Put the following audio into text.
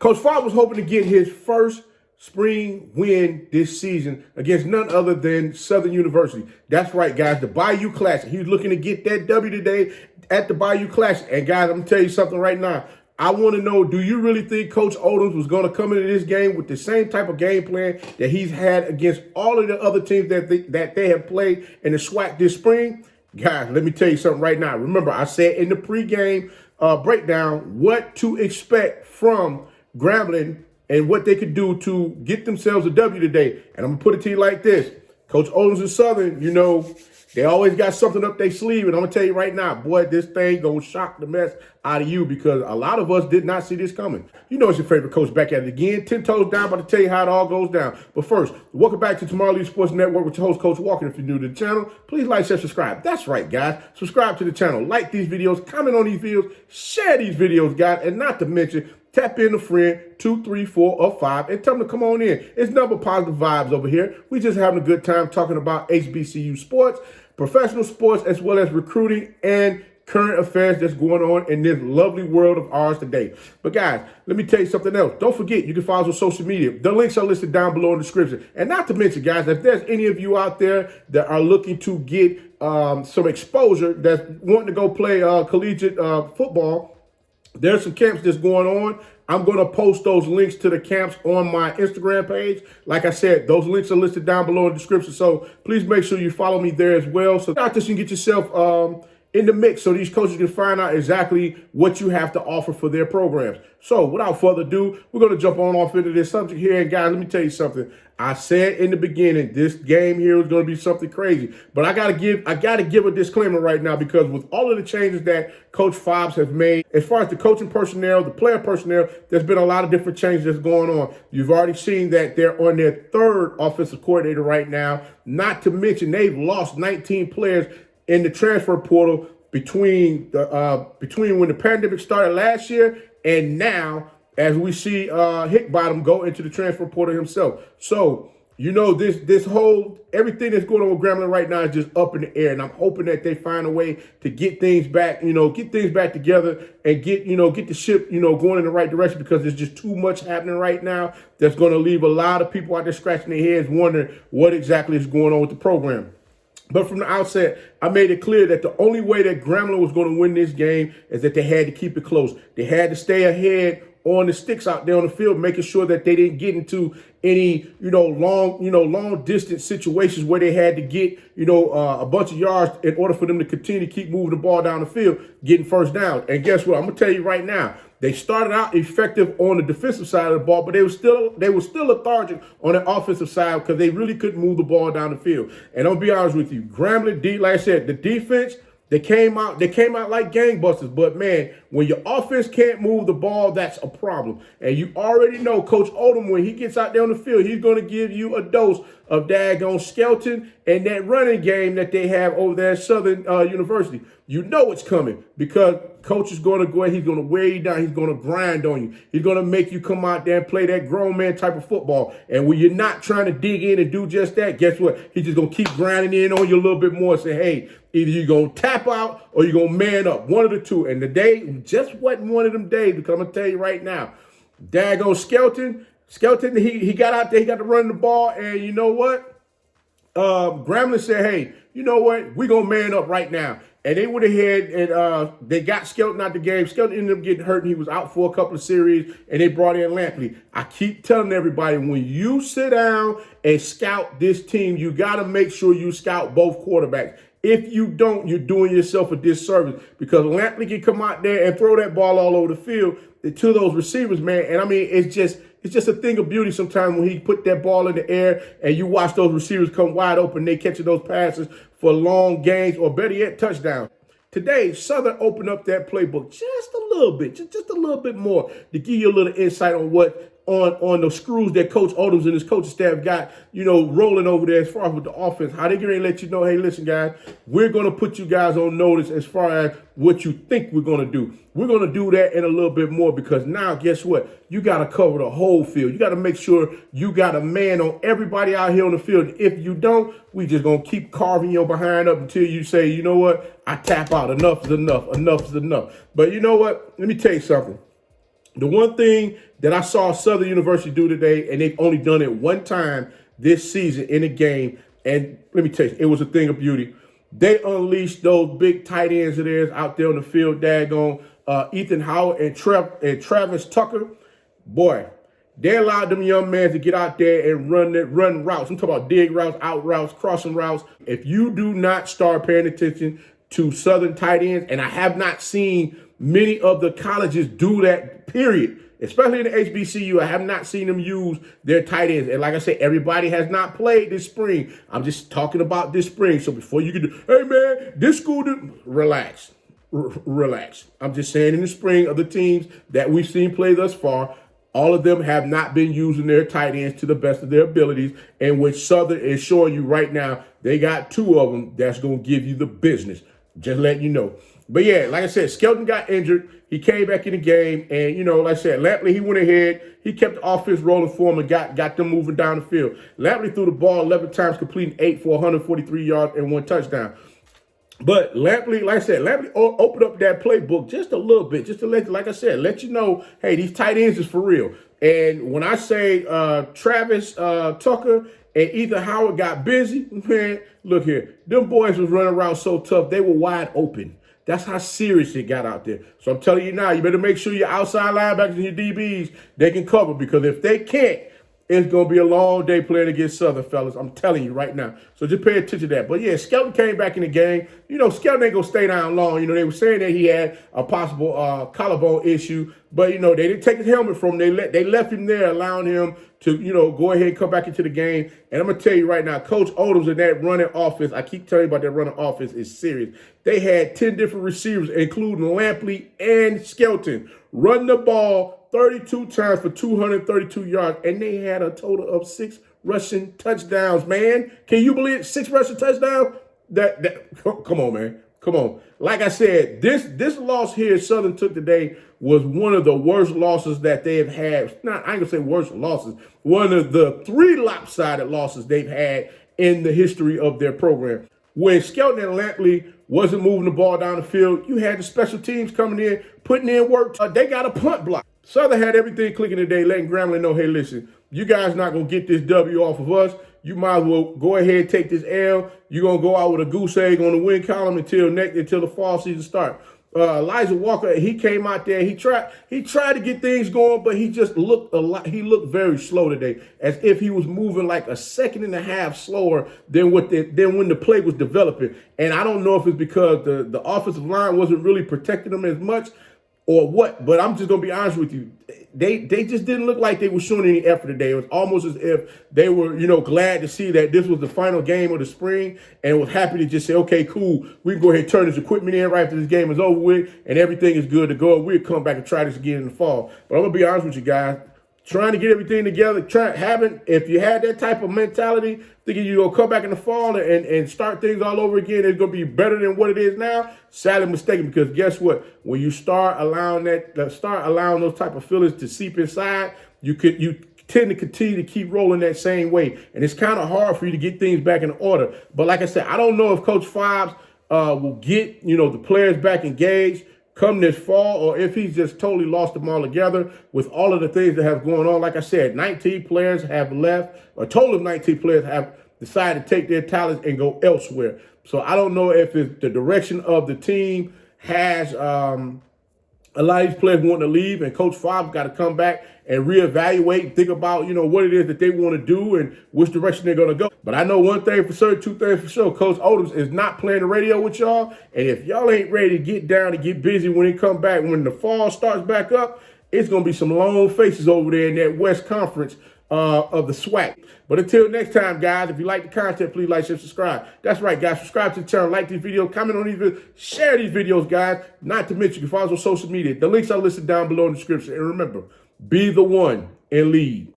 Coach Fox was hoping to get his first spring win this season against none other than Southern University. That's right, guys, the Bayou Classic. He was looking to get that W today at the Bayou Classic. And guys, I'm going to tell you something right now. I want to know, do you really think Coach Odoms was going to come into this game with the same type of game plan that he's had against all of the other teams that they have played in the SWAC this spring? Guys, let me tell you something right now. Remember, I said in the pregame breakdown what to expect from Grambling and what they could do to get themselves a W today. And I'm going to put it to you like this. Coach Odoms and Southern, you know, they always got something up their sleeve. And I'm going to tell you right now, boy, this thing going to shock the mess out of you because a lot of us did not see this coming. You know it's your favorite coach back at it again. 10 toes down, about to tell you how it all goes down. But first, welcome back to Tomorrow League Sports Network with your host, Coach Walker. If you're new to the channel, please like, share, subscribe. That's right, guys. Subscribe to the channel. Like these videos. Comment on these videos. Share these videos, guys. And not to mention, tap in a friend, 2, 3, 4, or 5, and tell them to come on in. It's number positive vibes over here. We just having a good time talking about HBCU sports, professional sports, as well as recruiting and current affairs that's going on in this lovely world of ours today. But guys, let me tell you something else. Don't forget, you can follow us on social media. The links are listed down below in the description. And not to mention, guys, if there's any of you out there that are looking to get some exposure, that's wanting to go play collegiate football, there's some camps that's going on. I'm going to post those links to the camps on my Instagram page. Like I said, those links are listed down below in the description. So please make sure you follow me there as well. So not just you can get yourself in the mix so these coaches can find out exactly what you have to offer for their programs. So without further ado, we're going to jump on off into this subject here. And guys, let me tell you something. I said in the beginning, this game here is going to be something crazy. But I got to give a disclaimer right now because with all of the changes that Coach Fobbs has made, as far as the coaching personnel, the player personnel, there's been a lot of different changes that's going on. You've already seen that they're on their third offensive coordinator right now. Not to mention they've lost 19 players in the transfer portal between when the pandemic started last year and now, as we see Hickbottom go into the transfer portal himself. So, you know, this whole everything that's going on with Grambling right now is just up in the air, and I'm hoping that they find a way to get things back, get things back together and get the ship, going in the right direction because there's just too much happening right now that's going to leave a lot of people out there scratching their heads wondering what exactly is going on with the program. But from the outset, I made it clear that the only way that Grambling was going to win this game is that they had to keep it close. They had to stay ahead on the sticks out there on the field, making sure that they didn't get into any, long distance situations where they had to get, a bunch of yards in order for them to continue to keep moving the ball down the field, getting first down. And guess what? I'm going to tell you right now, they started out effective on the defensive side of the ball, but they were still lethargic on the offensive side because they really couldn't move the ball down the field. And I'll be honest with you, Grambling, like I said, the defense, they came out like gangbusters. But man, when your offense can't move the ball, that's a problem. And you already know Coach Odom, when he gets out there on the field, he's going to give you a dose of daggone skeleton and that running game that they have over there at Southern University. You know it's coming because Coach is going to go ahead. He's going to wear you down. He's going to grind on you. He's going to make you come out there and play that grown man type of football. And when you're not trying to dig in and do just that, guess what? He's just going to keep grinding in on you a little bit more and say, hey, either you're going to tap out or you're going to man up. One of the two. And today just wasn't one of them days because I'm going to tell you right now, daggone Skeleton, he got out there. He got to run the ball. And you know what? Grambling said, hey, you know what? We're going to man up right now. And they went ahead and they got Skelton out the game. Skelton ended up getting hurt, and he was out for a couple of series, and they brought in Lampley. I keep telling everybody, when you sit down and scout this team, you got to make sure you scout both quarterbacks. If you don't, you're doing yourself a disservice because Lampley can come out there and throw that ball all over the field to those receivers, man. And I mean, it's just a thing of beauty sometimes when he put that ball in the air and you watch those receivers come wide open, they catching those passes for long gains or better yet, touchdowns. Today, Southern opened up that playbook just a little bit, just a little bit more to give you a little insight on what on the screws that Coach Odoms and his coaching staff got, rolling over there as far as with the offense. How they going to let you know, hey, listen, guys, we're going to put you guys on notice as far as what you think we're going to do. We're going to do that in a little bit more because now, guess what? You got to cover the whole field. You got to make sure you got a man on everybody out here on the field. If you don't, we just going to keep carving your behind up until you say, you know what? I tap out. Enough is enough. Enough is enough. But you know what? Let me tell you something. The one thing that I saw Southern University do today, and they've only done it one time this season in a game, and let me tell you, it was a thing of beauty. They unleashed those big tight ends of theirs out there on the field, daggone Ethan Howard and Travis Tucker. Boy, they allowed them young men to get out there and run routes. I'm talking about dig routes, out routes, crossing routes. If you do not start paying attention to Southern tight ends, and I have not seen many of the colleges do that, period. Especially in the HBCU, I have not seen them use their tight ends. And like I said, everybody has not played this spring. I'm just talking about this spring. So before you can do, hey man, this school, relax. Relax. I'm just saying in the spring of the teams that we've seen play thus far, all of them have not been using their tight ends to the best of their abilities, and which Southern is showing you right now, they got two of them that's going to give you the business. Just letting you know. But yeah, like I said, Skelton got injured. He came back in the game, and, you know, like I said, Lampley, he went ahead. He kept the offense rolling for him and got them moving down the field. Lampley threw the ball 11 times, completing 8 for 143 yards and 1 touchdown. But Lampley, like I said, Lampley opened up that playbook just a little bit, just to let you know, hey, these tight ends is for real. And when I say Travis Tucker and Ethan Howard got busy, man, look here. Them boys was running around so tough, they were wide open. That's how serious it got out there. So I'm telling you now, you better make sure your outside linebackers and your DBs, they can cover, because if they can't, it's going to be a long day playing against Southern, fellas. I'm telling you right now. So just pay attention to that. But, yeah, Skelton came back in the game. You know, Skelton ain't going to stay down long. You know, they were saying that he had a possible collarbone issue. But, you know, they didn't take his helmet from him. They left him there, allowing him to, you know, go ahead and come back into the game. And I'm going to tell you right now, Coach Odoms in that running offense, I keep telling you about that running offense, is serious. They had 10 different receivers, including Lampley and Skelton, run the ball 32 times for 232 yards, and they had a total of 6 rushing touchdowns, man. Can you believe it? 6 rushing touchdowns? Come on, man. Come on. Like I said, this loss here Southern took today was one of the worst losses that they have had. I ain't going to say worst losses. One of the 3 lopsided losses they've had in the history of their program. When Skelton and Lampley wasn't moving the ball down the field, you had the special teams coming in, putting in work. They got a punt block. Southern had everything clicking today, letting Grambling know, hey, listen, you guys not going to get this W off of us. You might as well go ahead and take this L. You're going to go out with a goose egg on the win column until the fall season starts. Elijah Walker, he came out there. He tried to get things going, but he just looked he looked very slow today, as if he was moving like a second and a half slower than when the play was developing. And I don't know if it's because the offensive line wasn't really protecting him as much or what, but I'm just going to be honest with you. They just didn't look like they were showing any effort today. It was almost as if they were, you know, glad to see that this was the final game of the spring and was happy to just say, okay, cool, we can go ahead and turn this equipment in right after this game is over with and everything is good to go. We'll come back and try this again in the fall. But I'm going to be honest with you guys. Trying to get everything together, if you had that type of mentality, thinking you're going to come back in the fall and start things all over again, it's going to be better than what it is now, sadly mistaken, because guess what? When you start allowing those type of feelings to seep inside, you tend to continue to keep rolling that same way. And it's kind of hard for you to get things back in order. But like I said, I don't know if Coach Fobbs will get, you know, the players back engaged come this fall, or if he's just totally lost them all together with all of the things that have going on. Like I said, 19 players have left. A total of 19 players have decided to take their talents and go elsewhere. So I don't know if it's the direction of the team has a lot of these players wanting to leave, and Coach Fobbs got to come back and reevaluate and think about, you know, what it is that they want to do and which direction they're going to go. But I know one thing for certain, 2 things for sure. Coach Odoms is not playing the radio with y'all. And if y'all ain't ready to get down and get busy when they come back, when the fall starts back up, it's going to be some long faces over there in that West Conference of the SWAC. But until next time, guys, if you like the content, please like, share, subscribe. That's right, guys. Subscribe to the channel, like these videos, comment on these videos, share these videos, guys. Not to mention, you can follow us on social media. The links are listed down below in the description. And remember, be the one and lead.